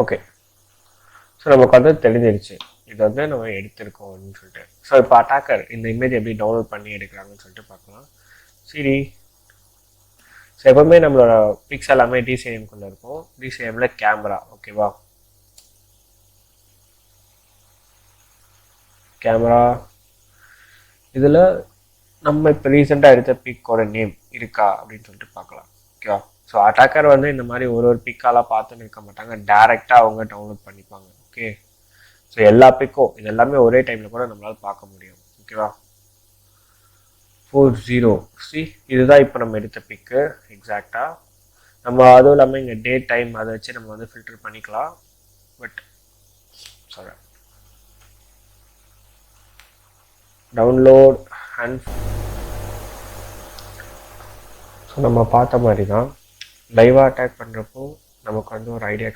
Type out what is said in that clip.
Okay. So நமக்கு வந்து தெரிஞ்சிருச்சு இது வந்து நம்ம எடுத்திருக்கோம் அப்படின்னு சொல்லிட்டு. ஸோ இப்போ அட்டாக்கர் இந்த இமேஜ் எப்படி டவுன்லோட் பண்ணி எடுக்கிறாங்கன்னு சொல்லிட்டு பார்க்கலாம். சரி, ஸோ எப்பவுமே நம்மளோட பிக்ஸ் எல்லாமே டிசிஎம்குள்ளே இருக்கும். டிசிஎம்ல கேமரா, ஓகேவா? கேமரா இதில் நம்ம இப்போ ரீசெண்டாக எடுத்த பிக்கோட நேம் இருக்கா அப்படின்னு சொல்லிட்டு பார்க்கலாம், ஓகேவா? ஸோ அட்டாக்கர் வந்து இந்த மாதிரி ஒரு ஒரு பிக்காலாம் பார்த்துன்னு இருக்க மாட்டாங்க, டேரெக்டாக அவங்க டவுன்லோட் பண்ணிப்பாங்க. ஓகே, ஸோ எல்லா பிக்கும் இது எல்லாமே ஒரே டைமில் கூட நம்மளால் பார்க்க முடியும், ஓகேவா? 40 சி இதுதான் இப்போ நம்ம எடுத்த பிக்கு எக்ஸாக்டாக. நம்ம அதுவும் இல்லாமல் இங்கே டேட் டைம் அதை வச்சு நம்ம வந்து ஃபில்டர் பண்ணிக்கலாம். But sorry, download and so நம்ம பார்த்த மாதிரி தான் லைவாக அட்டாக் பண்ணுறப்போ நமக்கு வந்து ஒரு ஐடியா